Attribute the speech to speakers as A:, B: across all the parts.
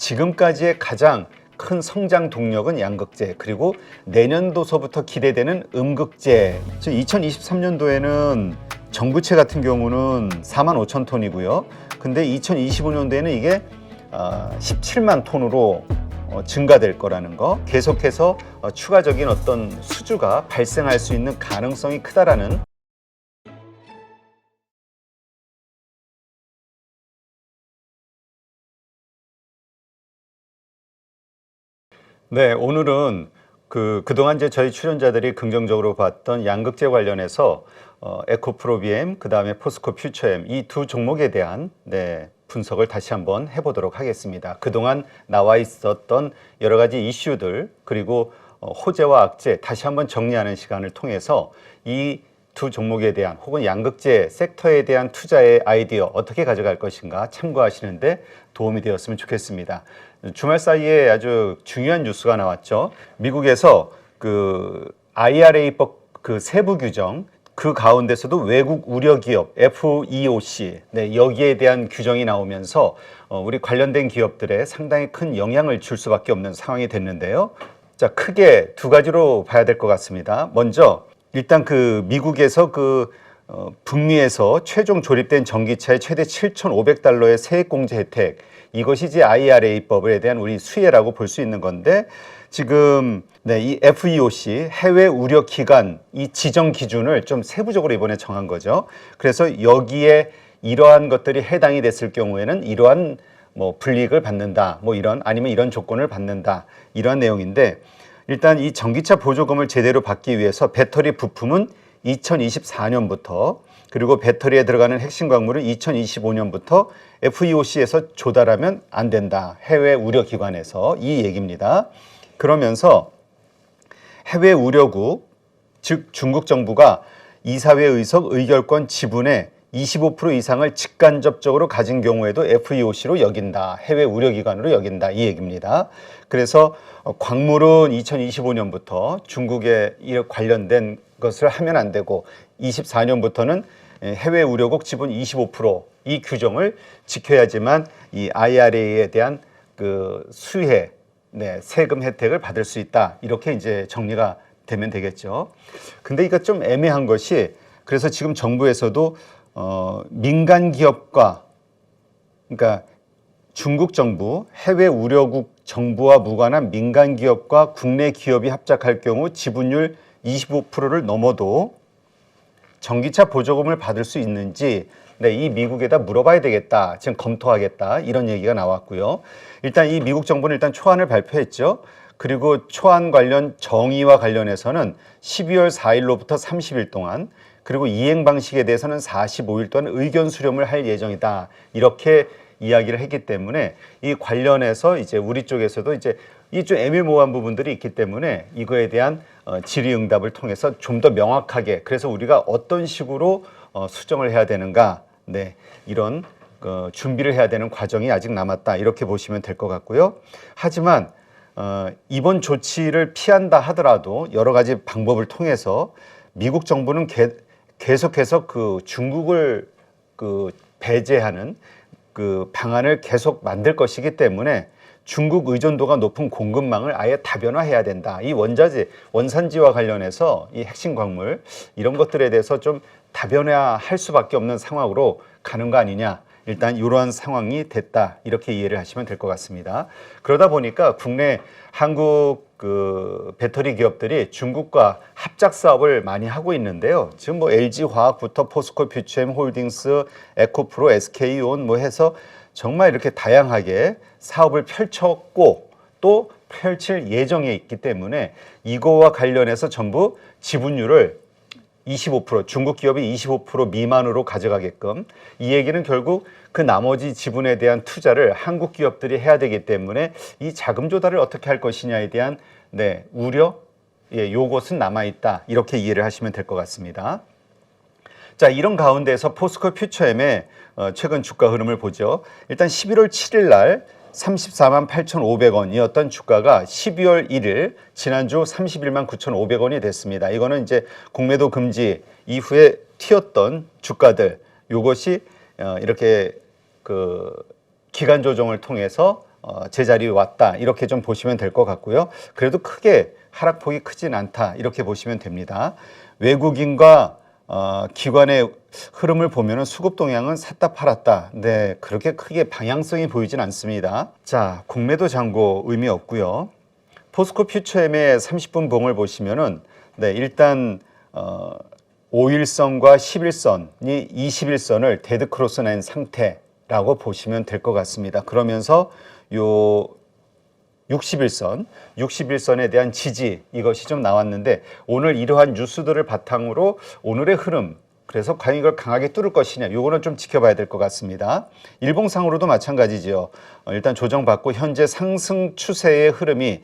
A: 지금까지의 가장 큰 성장 동력은 양극재, 그리고 내년도서부터 기대되는 음극재. 2023년도에는 정부채 같은 경우는 45,000톤이고요. 근데 2025년도에는 이게 17만 톤으로 증가될 거라는 거, 계속해서 추가적인 어떤 수주가 발생할 수 있는 가능성이 크다라는. 네, 오늘은 그동안 이제 저희 출연자들이 긍정적으로 봤던 양극재 관련해서 에코프로비엠, 그 다음에 포스코 퓨처엠 이 두 종목에 대한 분석을 다시 한번 해보도록 하겠습니다. 그동안 나와 있었던 여러 가지 이슈들, 그리고 호재와 악재 다시 한번 정리하는 시간을 통해서 이 두 종목에 대한 혹은 양극재 섹터에 대한 투자의 아이디어 어떻게 가져갈 것인가 참고하시는데 도움이 되었으면 좋겠습니다. 주말 사이에 아주 중요한 뉴스가 나왔죠. 미국에서 IRA법 세부 규정, 그 가운데서도 외국 우려 기업 FEOC, 여기에 대한 규정이 나오면서 우리 관련된 기업들에 상당히 큰 영향을 줄 수밖에 없는 상황이 됐는데요. 자, 크게 두 가지로 봐야 될 것 같습니다. 먼저 일단 미국에서 북미에서 최종 조립된 전기차의 최대 7,500달러의 세액공제 혜택, 이것이 이제 IRA법에 대한 우리 수혜라고 볼 수 있는 건데, 지금 이 FEOC 해외 우려 기간 이 지정 기준을 좀 세부적으로 이번에 정한 거죠. 그래서 여기에 이러한 것들이 해당이 됐을 경우에는 이러한 불이익을 받는다, 아니면 이런 조건을 받는다, 이러한 내용인데, 일단 이 전기차 보조금을 제대로 받기 위해서 배터리 부품은 2024년부터, 그리고 배터리에 들어가는 핵심 광물은 2025년부터 FEOC에서 조달하면 안 된다. 해외 우려 기관에서, 이 얘기입니다. 그러면서 해외 우려국, 즉 중국 정부가 이사회 의석 의결권 지분의 25% 이상을 직간접적으로 가진 경우에도 FEOC로 여긴다. 해외 우려기관으로 여긴다. 이 얘기입니다. 그래서 광물은 2025년부터 중국에 관련된 것을 하면 안 되고 24년부터는 해외 우려국 지분 25%이 규정을 지켜야지만 이 IRA에 대한 수혜, 세금 혜택을 받을 수 있다. 이렇게 이제 정리가 되면 되겠죠. 근데 이거 좀 애매한 것이, 그래서 지금 정부에서도 민간 기업과, 그러니까 중국 정부, 해외 우려국 정부와 무관한 민간 기업과 국내 기업이 합작할 경우 지분율 25%를 넘어도 전기차 보조금을 받을 수 있는지 이 미국에다 물어봐야 되겠다, 지금 검토하겠다, 이런 얘기가 나왔고요. 일단 이 미국 정부는 일단 초안을 발표했죠. 그리고 초안 관련 정의와 관련해서는 12월 4일로부터 30일 동안, 그리고 이행 방식에 대해서는 45일 동안 의견 수렴을 할 예정이다, 이렇게 이야기를 했기 때문에 이 관련해서 이제 우리 쪽에서도 이제 이 좀 애매모호한 부분들이 있기 때문에 이거에 대한 질의응답을 통해서 좀 더 명확하게, 그래서 우리가 어떤 식으로 수정을 해야 되는가, 이런 준비를 해야 되는 과정이 아직 남았다, 이렇게 보시면 될 것 같고요. 하지만 이번 조치를 피한다 하더라도 여러 가지 방법을 통해서 미국 정부는 계속해서 중국을 배제하는 방안을 계속 만들 것이기 때문에 중국 의존도가 높은 공급망을 아예 다변화해야 된다. 이 원산지와 관련해서 이 핵심 광물 이런 것들에 대해서 좀 다변화할 수밖에 없는 상황으로 가는 거 아니냐. 일단 이러한 상황이 됐다, 이렇게 이해를 하시면 될 것 같습니다. 그러다 보니까 국내 한국 배터리 기업들이 중국과 합작 사업을 많이 하고 있는데요. 지금 LG화학부터 포스코 퓨처엠 홀딩스, 에코프로, SK온 해서 정말 이렇게 다양하게 사업을 펼쳤고 또 펼칠 예정에 있기 때문에 이거와 관련해서 전부 지분율을 25%, 중국 기업이 25% 미만으로 가져가게끔, 이 얘기는 결국 그 나머지 지분에 대한 투자를 한국 기업들이 해야 되기 때문에 이 자금 조달을 어떻게 할 것이냐에 대한 우려, 요것은 남아있다, 이렇게 이해를 하시면 될 것 같습니다. 자, 이런 가운데에서 포스코 퓨처엠의 최근 주가 흐름을 보죠. 일단 11월 7일 날 34만 8,500원이었던 주가가 12월 1일 지난주 31만 9,500원이 됐습니다. 이거는 이제 공매도 금지 이후에 튀었던 주가들, 요것이 이렇게 기간 조정을 통해서 제자리에 왔다 이렇게 좀 보시면 될 것 같고요. 그래도 크게 하락폭이 크진 않다 이렇게 보시면 됩니다. 외국인과 기관의 흐름을 보면은 수급 동향은 샀다 팔았다. 네, 그렇게 크게 방향성이 보이진 않습니다. 자, 공매도 잔고 의미 없고요. 포스코 퓨처엠의 30분 봉을 보시면은 네, 일단 5일선과 11선이 21선을 데드크로스 낸 상태라고 보시면 될 것 같습니다. 그러면서 요 61선에 대한 지지 이것이 좀 나왔는데 오늘 이러한 뉴스들을 바탕으로 오늘의 흐름 그래서 과연 이걸 강하게 뚫을 것이냐 요거는 좀 지켜봐야 될 것 같습니다. 일봉상으로도 마찬가지죠. 일단 조정받고 현재 상승 추세의 흐름이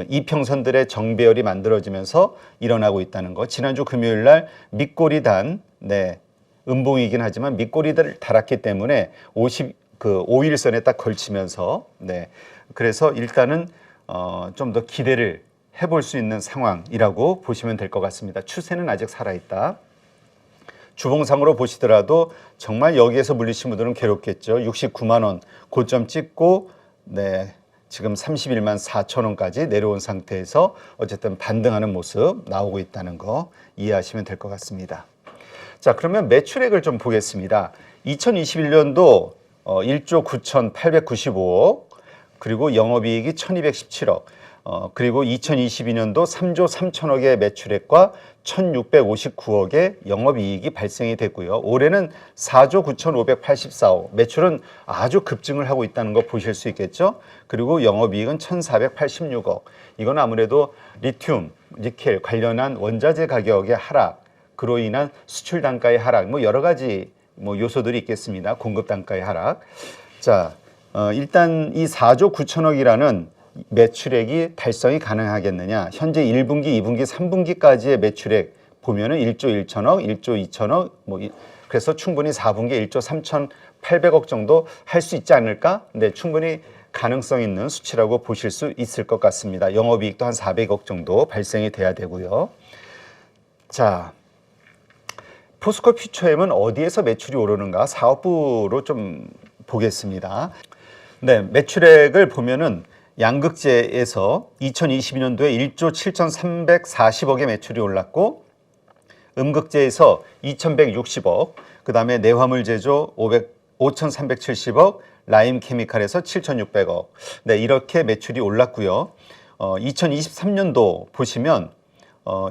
A: 이평선들의 정배열이 만들어지면서 일어나고 있다는 것. 지난주 금요일 날 밑꼬리단 네, 음봉이긴 하지만 밑꼬리를 달았기 때문에 5일선에 딱 걸치면서 네. 그래서 일단은 좀 더 기대를 해볼 수 있는 상황이라고 보시면 될 것 같습니다. 추세는 아직 살아있다. 주봉상으로 보시더라도 정말 여기에서 물리신 분들은 괴롭겠죠. 69만 원 고점 찍고 네, 지금 31만 4천 원까지 내려온 상태에서 어쨌든 반등하는 모습 나오고 있다는 거 이해하시면 될 것 같습니다. 자, 그러면 매출액을 좀 보겠습니다. 2021년도 1조 9,895억 그리고 영업이익이 1,217억 그리고 2022년도 3조 3천억의 매출액과 1,659억의 영업이익이 발생이 됐고요. 올해는 4조 9,584억 매출은 아주 급증을 하고 있다는 거 보실 수 있겠죠. 그리고 영업이익은 1,486억 이건 아무래도 리튬, 니켈 관련한 원자재 가격의 하락 그로 인한 수출 단가의 하락 뭐 여러 가지 뭐 요소들이 있겠습니다. 공급 단가의 하락. 자, 일단 이 4조 9천억이라는 매출액이 달성이 가능하겠느냐. 현재 1분기, 2분기, 3분기까지의 매출액 보면은 1조 1천억, 1조 2천억 뭐 그래서 충분히 4분기에 1조 3,800억 정도 할 수 있지 않을까? 네, 충분히 가능성 있는 수치라고 보실 수 있을 것 같습니다. 영업이익도 한 400억 정도 발생이 돼야 되고요. 자, 포스코 퓨처엠은 어디에서 매출이 오르는가? 사업부로 좀 보겠습니다. 네, 매출액을 보면은 양극재에서 2022년도에 1조 7,340억의 매출이 올랐고 음극재에서 2,160억, 그 다음에 내화물 제조 5,370억, 라임 케미칼에서 7,600억. 네, 이렇게 매출이 올랐고요. 2023년도 보시면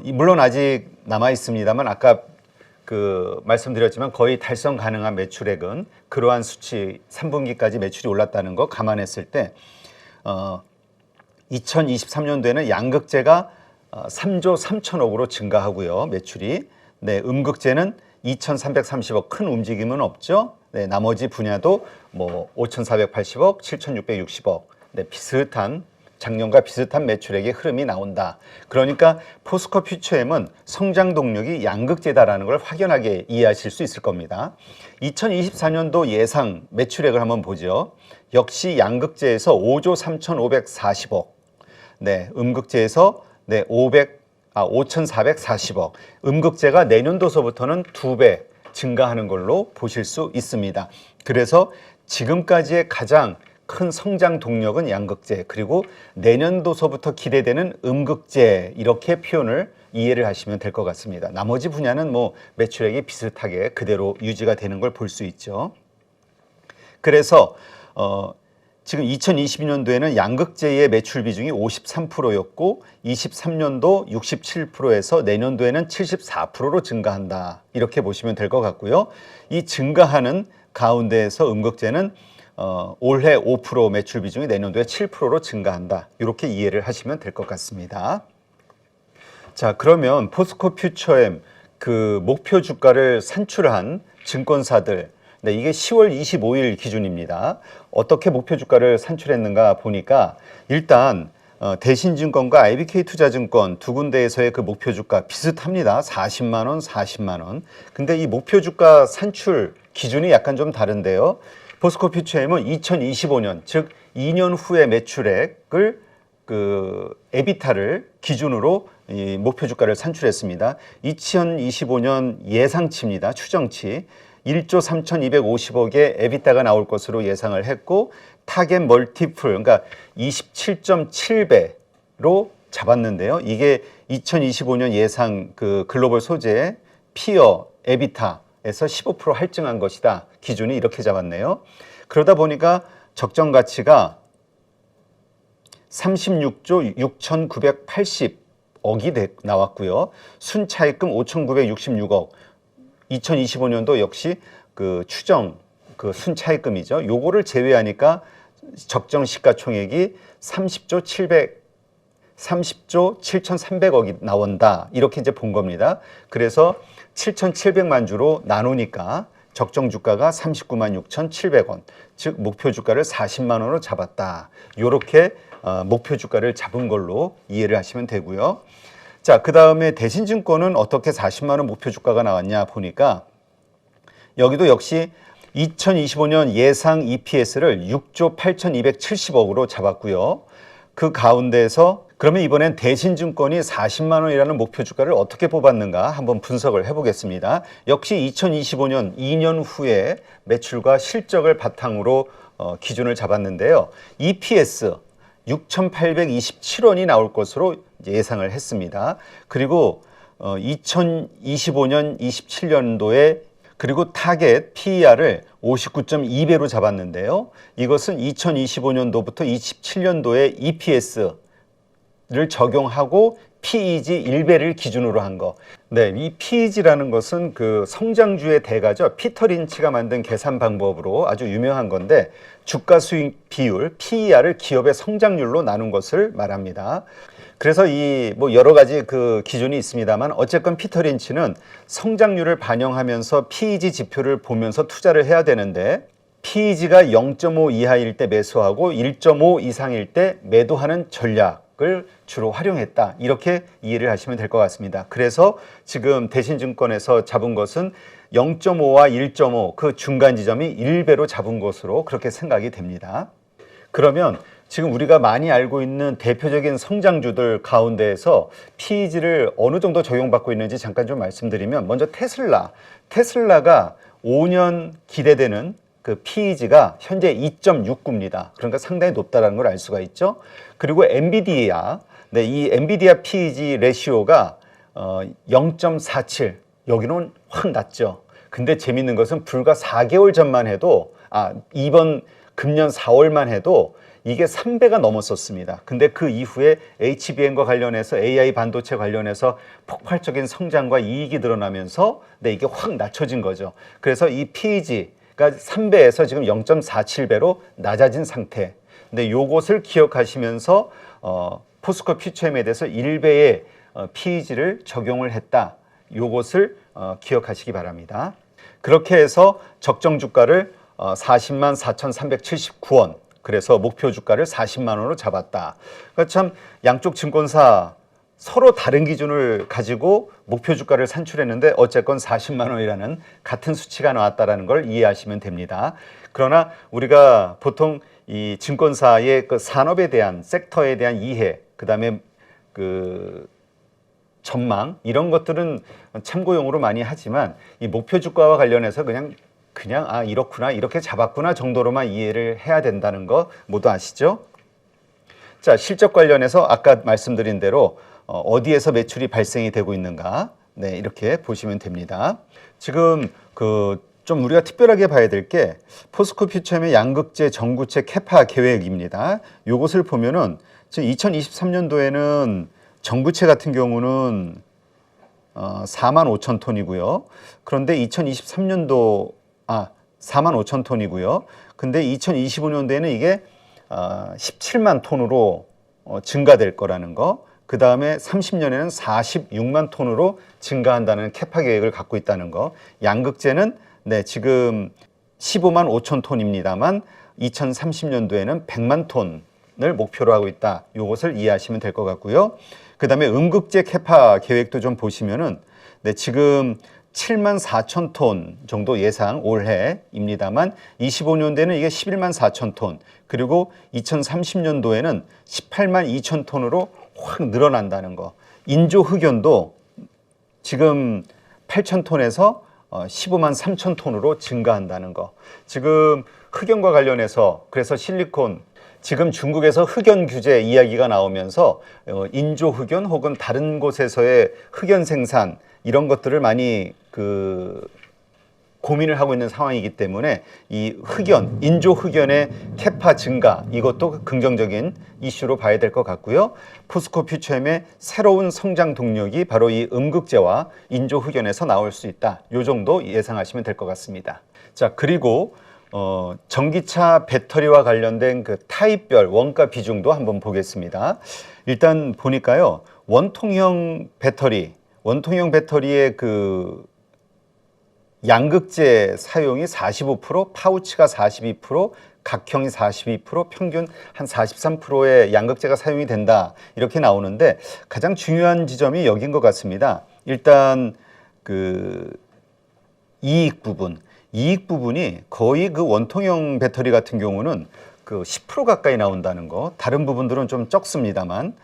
A: 물론 아직 남아 있습니다만 아까 말씀드렸지만 거의 달성 가능한 매출액은 그러한 수치 3분기까지 매출이 올랐다는 거 감안했을 때 2023년도에는 양극재가 3조 3천억으로 증가하고요. 매출이. 네, 음극재는 2,330억 큰 움직임은 없죠. 네, 나머지 분야도 뭐 5,480억, 7,660억. 네, 비슷한 작년과 비슷한 매출액의 흐름이 나온다. 그러니까 포스코 퓨처엠은 성장 동력이 양극재다라는 걸 확연하게 이해하실 수 있을 겁니다. 2024년도 예상 매출액을 한번 보죠. 역시 양극재에서 5조 3,540억, 네, 음극재에서 네, 5,440억. 음극재가 내년도서부터는 2배 증가하는 걸로 보실 수 있습니다. 그래서 지금까지의 가장 큰 성장 동력은 양극재 그리고 내년도서부터 기대되는 음극재 이렇게 표현을 이해를 하시면 될 것 같습니다. 나머지 분야는 뭐 매출액이 비슷하게 그대로 유지가 되는 걸 볼 수 있죠. 그래서 지금 2022년도에는 양극재의 매출 비중이 53%였고 23년도 67%에서 내년도에는 74%로 증가한다. 이렇게 보시면 될 것 같고요. 이 증가하는 가운데에서 음극재는 올해 5% 매출 비중이 내년도에 7%로 증가한다. 이렇게 이해를 하시면 될 것 같습니다. 자, 그러면 포스코 퓨처엠 목표 주가를 산출한 증권사들 네, 이게 10월 25일 기준입니다. 어떻게 목표 주가를 산출했는가 보니까 일단 대신증권과 IBK투자증권 두 군데에서의 그 목표 주가 비슷합니다. 40만 원, 40만 원. 근데 이 목표 주가 산출 기준이 약간 좀 다른데요. 포스코 퓨처엠은 2025년, 즉 2년 후의 매출액을 에비타를 기준으로 이 목표 주가를 산출했습니다. 2025년 예상치입니다. 추정치. 1조 3,250억의 에비타가 나올 것으로 예상을 했고 타겟 멀티플, 그러니까 27.7배로 잡았는데요. 이게 2025년 예상 그 글로벌 소재 피어 에비타에서 15% 할증한 것이다. 기준이 이렇게 잡았네요. 그러다 보니까 적정 가치가 36조 6,980억이 나왔고요. 순차입금 5,966억. 2025년도 역시 그 추정 그 순차입금이죠. 요거를 제외하니까 적정 시가총액이 30조 7,300억이 나온다. 이렇게 이제 본 겁니다. 그래서 7,700만 주로 나누니까 적정 주가가 39만 6,700원, 즉 목표 주가를 40만 원으로 잡았다. 요렇게 목표 주가를 잡은 걸로 이해를 하시면 되고요. 자, 그 다음에 대신증권은 어떻게 40만 원 목표 주가가 나왔냐 보니까 여기도 역시 2025년 예상 EPS를 6조 8,270억으로 잡았고요. 그 가운데에서 그러면 이번엔 대신증권이 40만 원이라는 목표 주가를 어떻게 뽑았는가 한번 분석을 해보겠습니다. 역시 2025년 2년 후에 매출과 실적을 바탕으로 기준을 잡았는데요. EPS 6,827원이 나올 것으로 예상을 했습니다. 그리고 2025년, 27년도에 그리고 타겟 PER을 59.2배로 잡았는데요. 이것은 2025년도부터 27년도에 EPS를 적용하고 PEG 1배를 기준으로 한 거. 네, 이 PEG라는 것은 그 성장주의 대가죠. 피터 린치가 만든 계산 방법으로 아주 유명한 건데 주가 수익 비율, PER을 기업의 성장률로 나눈 것을 말합니다. 그래서 이 뭐 여러 가지 그 기준이 있습니다만 어쨌건 피터 린치는 성장률을 반영하면서 PEG 지표를 보면서 투자를 해야 되는데 PEG가 0.5 이하일 때 매수하고 1.5 이상일 때 매도하는 전략을 주로 활용했다. 이렇게 이해를 하시면 될 것 같습니다. 그래서 지금 대신증권에서 잡은 것은 0.5와 1.5 그 중간 지점이 1배로 잡은 것으로 그렇게 생각이 됩니다. 그러면 지금 우리가 많이 알고 있는 대표적인 성장주들 가운데에서 PEG를 어느 정도 적용받고 있는지 잠깐 좀 말씀드리면 먼저 테슬라가 5년 기대되는 그 PEG가 현재 2.69입니다. 그러니까 상당히 높다는 걸 알 수가 있죠. 그리고 엔비디아, 네, 이 엔비디아 PEG 레시오가 0.47, 여기는 확 낮죠. 근데 재밌는 것은 불과 4개월 전만 해도 이번 금년 4월만 해도 이게 3배가 넘었었습니다. 근데 그 이후에 HBM과 관련해서 AI 반도체 관련해서 폭발적인 성장과 이익이 늘어나면서 이게 확 낮춰진 거죠. 그래서 이 PEG가 3배에서 지금 0.47배로 낮아진 상태. 근데 요것을 기억하시면서 포스코 퓨처엠에 대해서 1배의 PEG를 적용을 했다. 요것을 기억하시기 바랍니다. 그렇게 해서 적정 주가를 40만 4,379원, 그래서 목표 주가를 40만 원으로 잡았다. 그러니까 참 양쪽 증권사 서로 다른 기준을 가지고 목표 주가를 산출했는데 어쨌건 40만 원이라는 같은 수치가 나왔다는 걸 이해하시면 됩니다. 그러나 우리가 보통 이 증권사의 그 산업에 대한 섹터에 대한 이해, 그다음에 그 전망 이런 것들은 참고용으로 많이 하지만 이 목표 주가와 관련해서 그냥 이렇구나 이렇게 잡았구나 정도로만 이해를 해야 된다는 거 모두 아시죠? 자, 실적 관련해서 아까 말씀드린 대로 어디에서 매출이 발생이 되고 있는가, 네, 이렇게 보시면 됩니다. 지금 좀 우리가 특별하게 봐야 될 게 포스코 퓨처엠의 양극재 전구체 캐파 계획입니다. 요것을 보면은 지금 2023년도에는 전구체 같은 경우는 4만 5천 톤이고요. 그런데 2023년도 4만 5천 톤이고요. 근데 2025년도에는 이게 17만 톤으로 증가될 거라는 거. 그 다음에 30년에는 46만 톤으로 증가한다는 캐파 계획을 갖고 있다는 거. 양극재는 지금 15만 5천 톤입니다만 2030년도에는 100만 톤을 목표로 하고 있다. 이것을 이해하시면 될 것 같고요. 그 다음에 음극재 캐파 계획도 좀 보시면은 지금 7만 4천 톤 정도 예상 올해입니다만 25년도에는 이게 11만 4천 톤, 그리고 2030년도에는 18만 2천 톤으로 확 늘어난다는 거. 인조 흑연도 지금 8천 톤에서 15만 3천 톤으로 증가한다는 거. 지금 흑연과 관련해서 그래서 실리콘 지금 중국에서 흑연 규제 이야기가 나오면서 인조 흑연 혹은 다른 곳에서의 흑연 생산 이런 것들을 많이 고민을 하고 있는 상황이기 때문에 이 흑연, 인조 흑연의 캐파 증가 이것도 긍정적인 이슈로 봐야 될 것 같고요. 포스코 퓨처엠의 새로운 성장 동력이 바로 이 음극재와 인조 흑연에서 나올 수 있다. 요 정도 예상하시면 될 것 같습니다. 자, 그리고 전기차 배터리와 관련된 그 타입별 원가 비중도 한번 보겠습니다. 일단 보니까요. 원통형 배터리의 그 양극재 사용이 45%, 파우치가 42%, 각형이 42%, 평균 한 43%의 양극재가 사용이 된다. 이렇게 나오는데 가장 중요한 지점이 여기인 것 같습니다. 일단 그 이익 부분이 거의 그 원통형 배터리 같은 경우는 그 10% 가까이 나온다는 거. 다른 부분들은 좀 적습니다만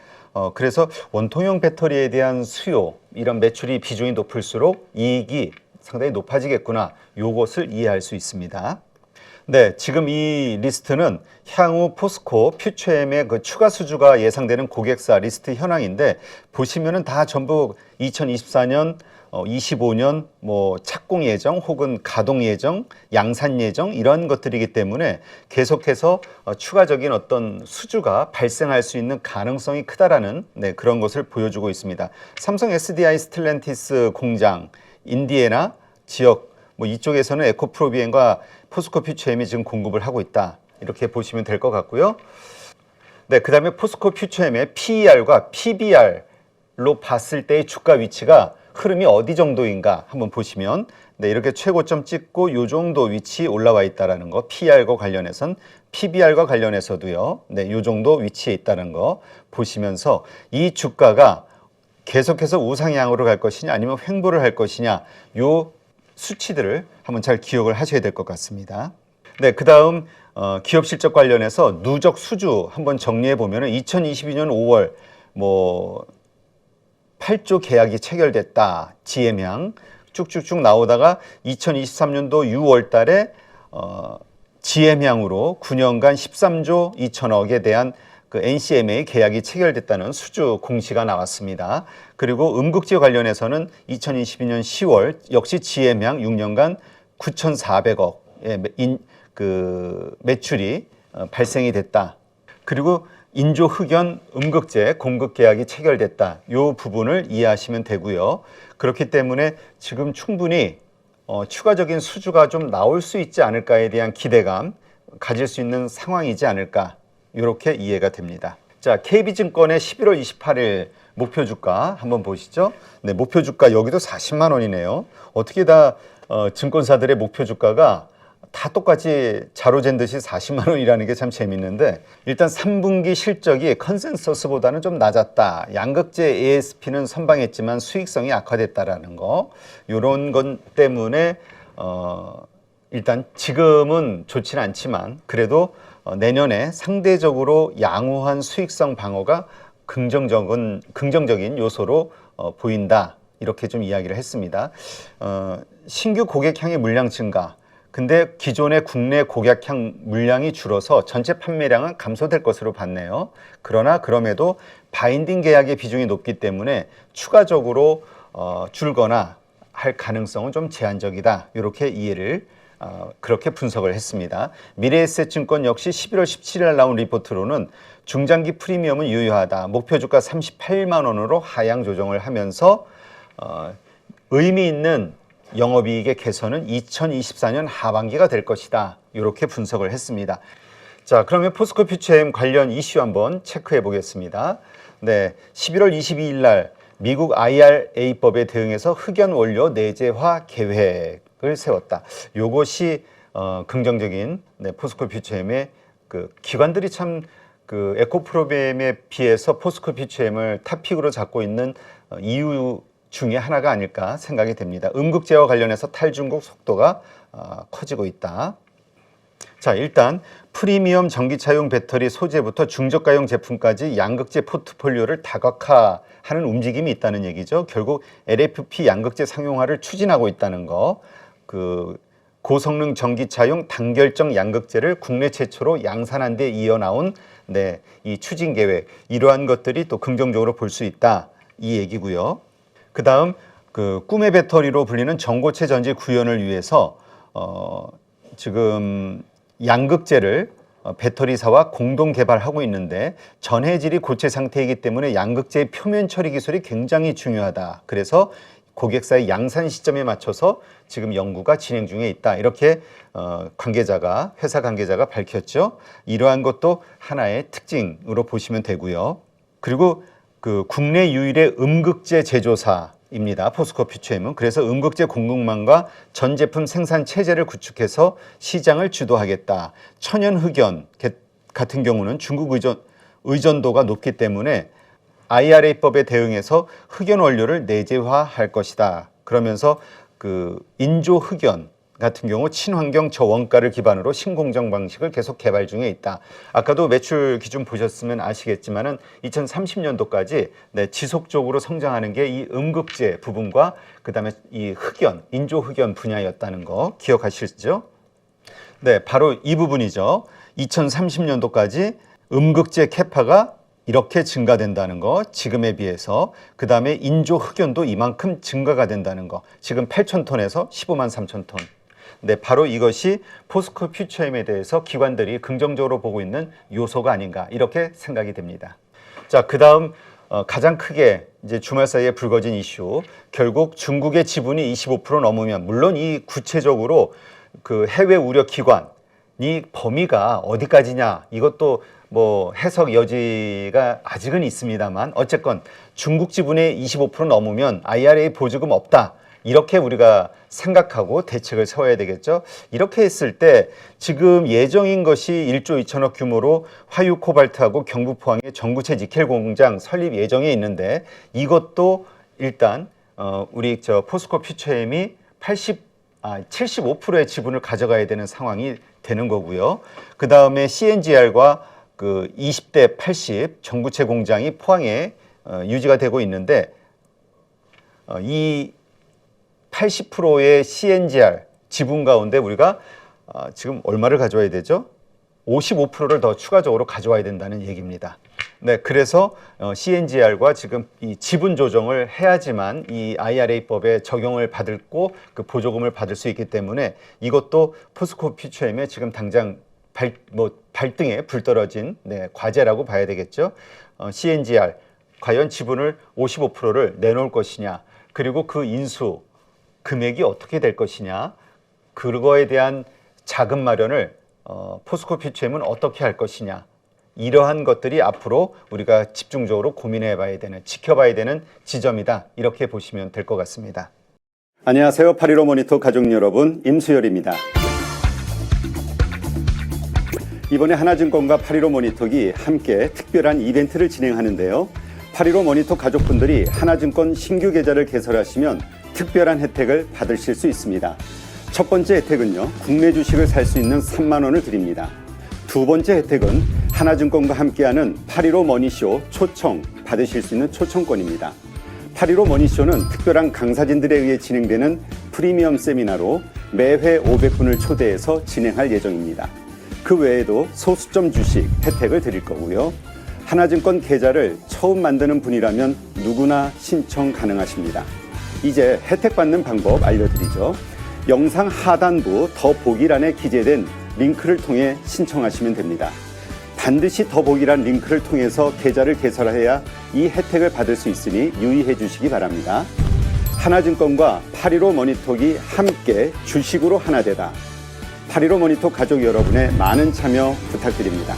A: 그래서 원통형 배터리에 대한 수요, 이런 매출이 비중이 높을수록 이익이 상당히 높아지겠구나. 요것을 이해할 수 있습니다. 네, 지금 이 리스트는 향후 포스코 퓨처엠의 그 추가 수주가 예상되는 고객사 리스트 현황인데 보시면은 다 전부 2024년 25년 뭐 착공 예정 혹은 가동 예정, 양산 예정 이런 것들이기 때문에 계속해서 추가적인 어떤 수주가 발생할 수 있는 가능성이 크다라는 그런 것을 보여주고 있습니다. 삼성 SDI 스텔란티스 공장 인디애나 지역 뭐 이쪽에서는 에코프로비엔과 포스코 퓨처엠이 지금 공급을 하고 있다. 이렇게 보시면 될 것 같고요. 네, 그다음에 포스코 퓨처엠의 PER과 PBR로 봤을 때의 주가 위치가 흐름이 어디 정도인가 한번 보시면 이렇게 최고점 찍고 요 정도 위치 올라와 있다라는 거, PER과 관련해선 PBR과 관련해서도요. 요 정도 위치에 있다는 거 보시면서 이 주가가 계속해서 우상향으로 갈 것이냐 아니면 횡보를 할 것이냐 요 수치들을 한번 잘 기억을 하셔야 될 것 같습니다. 네, 그다음 기업 실적 관련해서 누적 수주 한번 정리해 보면은 2022년 5월 뭐 8조 계약이 체결됐다. GM향 쭉쭉쭉 나오다가 2023년도 6월 달에 GM향으로 9년간 13조 2천억에 대한 그 NCMA 계약이 체결됐다는 수주 공시가 나왔습니다. 그리고 음극재 관련해서는 2022년 10월 역시 GM향 6년간 9,400억의 그 매출이 발생이 됐다. 그리고 인조 흑연 음극재 공급 계약이 체결됐다. 이 부분을 이해하시면 되고요. 그렇기 때문에 지금 충분히 추가적인 수주가 좀 나올 수 있지 않을까에 대한 기대감 가질 수 있는 상황이지 않을까. 이렇게 이해가 됩니다. 자, KB증권의 11월 28일 목표 주가 한번 보시죠. 네, 목표 주가 여기도 40만 원이네요. 어떻게 다 증권사들의 목표 주가가 다 똑같이 자로 잰 듯이 40만 원이라는 게 참 재밌는데 일단 3분기 실적이 컨센서스보다는 좀 낮았다. 양극재 ASP는 선방했지만 수익성이 악화됐다라는 거. 이런 것 때문에 일단 지금은 좋지는 않지만 그래도 내년에 상대적으로 양호한 수익성 방어가 긍정적인 요소로 보인다. 이렇게 좀 이야기를 했습니다. 신규 고객향의 물량 증가. 근데 기존의 국내 고객향 물량이 줄어서 전체 판매량은 감소될 것으로 봤네요. 그러나 그럼에도 바인딩 계약의 비중이 높기 때문에 추가적으로 줄거나 할 가능성은 좀 제한적이다. 이렇게 이해를 그렇게 분석을 했습니다. 미래에셋증권 역시 11월 17일 날 나온 리포트로는 중장기 프리미엄은 유효하다. 목표 주가 38만 원으로 하향 조정을 하면서 의미 있는 영업이익의 개선은 2024년 하반기가 될 것이다. 이렇게 분석을 했습니다. 자, 그러면 포스코 퓨처엠 관련 이슈 한번 체크해 보겠습니다. 네, 11월 22일 날 미국 IRA법에 대응해서 흑연 원료 내재화 계획을 세웠다. 이것이 긍정적인 포스코 퓨처엠의 그 기관들이 참 그 에코프로비엠에 비해서 포스코 퓨처엠을 탑픽으로 잡고 있는 이유 중에 하나가 아닐까 생각이 됩니다. 음극재와 관련해서 탈중국 속도가 커지고 있다. 자, 일단 프리미엄 전기차용 배터리 소재부터 중저가용 제품까지 양극재 포트폴리오를 다각화하는 움직임이 있다는 얘기죠. 결국 LFP 양극재 상용화를 추진하고 있다는 거. 그 고성능 전기차용 단결정 양극재를 국내 최초로 양산한 데 이어 나온 이 추진 계획, 이러한 것들이 또 긍정적으로 볼 수 있다, 이 얘기고요. 그 다음 그 꿈의 배터리로 불리는 전고체 전지 구현을 위해서 지금 양극재를 배터리사와 공동 개발하고 있는데 전해질이 고체 상태이기 때문에 양극재의 표면 처리 기술이 굉장히 중요하다. 그래서 고객사의 양산 시점에 맞춰서 지금 연구가 진행 중에 있다. 이렇게 회사 관계자가 밝혔죠. 이러한 것도 하나의 특징으로 보시면 되고요. 그리고 그 국내 유일의 음극재 제조사입니다. 포스코 퓨처엠은. 그래서 음극재 공급망과 전 제품 생산 체제를 구축해서 시장을 주도하겠다. 천연 흑연 같은 경우는 중국 의존도가 높기 때문에 IRA법에 대응해서 흑연 원료를 내재화할 것이다. 그러면서 그 인조 흑연 같은 경우 친환경 저원가를 기반으로 신공정 방식을 계속 개발 중에 있다. 아까도 매출 기준 보셨으면 아시겠지만은 2030년도까지 지속적으로 성장하는 게 이 음극재 부분과 그다음에 이 흑연, 인조 흑연 분야였다는 거 기억하시죠? 네, 바로 이 부분이죠. 2030년도까지 음극재 캐파가 이렇게 증가된다는 거, 지금에 비해서. 그 다음에 인조 흑연도 이만큼 증가가 된다는 거. 지금 8,000톤에서 15만 3,000톤. 네, 바로 이것이 포스코 퓨처엠에 대해서 기관들이 긍정적으로 보고 있는 요소가 아닌가, 이렇게 생각이 됩니다. 자, 그 다음 가장 크게 이제 주말 사이에 불거진 이슈. 결국 중국의 지분이 25% 넘으면, 물론 이 구체적으로 그 해외 우려 기관이 범위가 어디까지냐, 이것도 뭐 해석 여지가 아직은 있습니다만, 어쨌건 중국 지분의 25% 넘으면 IRA 보조금 없다, 이렇게 우리가 생각하고 대책을 세워야 되겠죠. 이렇게 했을 때 지금 예정인 것이 1조 2천억 규모로 화유 코발트하고 경북 포항에 전구체 니켈 공장 설립 예정에 있는데, 이것도 일단 우리 포스코 퓨처엠이 75%의 지분을 가져가야 되는 상황이 되는 거고요. 그 다음에 CNGR과 그 20대 80 전구체 공장이 포항에 유지가 되고 있는데, 이 80%의 CNGR 지분 가운데 우리가 지금 얼마를 가져와야 되죠? 55%를 더 추가적으로 가져와야 된다는 얘기입니다. 네, 그래서 CNGR과 지금 이 지분 조정을 해야지만 이 IRA법에 적용을 받고 그 보조금을 받을 수 있기 때문에, 이것도 포스코 퓨처엠의 지금 당장 발등에 불 떨어진 과제라고 봐야 되겠죠. CNGR 과연 지분을 55%를 내놓을 것이냐, 그리고 그 인수 금액이 어떻게 될 것이냐, 그거에 대한 자금 마련을 포스코 퓨처엠은 어떻게 할 것이냐, 이러한 것들이 앞으로 우리가 집중적으로 고민해 봐야 되는, 지켜봐야 되는 지점이다, 이렇게 보시면 될 것 같습니다.
B: 안녕하세요. 8.15 모니터 가족 여러분, 임수열입니다. 이번에 하나증권과 8.15 모니터기 함께 특별한 이벤트를 진행하는데요. 8.15 모니터 가족분들이 하나증권 신규 계좌를 개설하시면 특별한 혜택을 받으실 수 있습니다. 첫 번째 혜택은요, 국내 주식을 살 수 있는 3만 원을 드립니다. 두 번째 혜택은 하나증권과 함께하는 8.15 머니쇼 초청 받으실 수 있는 초청권입니다. 8.15 머니쇼는 특별한 강사진들에 의해 진행되는 프리미엄 세미나로 매회 500분을 초대해서 진행할 예정입니다. 그 외에도 소수점 주식 혜택을 드릴 거고요. 하나증권 계좌를 처음 만드는 분이라면 누구나 신청 가능하십니다. 이제 혜택 받는 방법 알려드리죠. 영상 하단부 더보기란에 기재된 링크를 통해 신청하시면 됩니다. 반드시 더보기란 링크를 통해서 계좌를 개설해야 이 혜택을 받을 수 있으니 유의해 주시기 바랍니다. 하나증권과 8.15 모니터기 함께 주식으로 하나 되다. 8.15 모니터 가족 여러분의 많은 참여 부탁드립니다.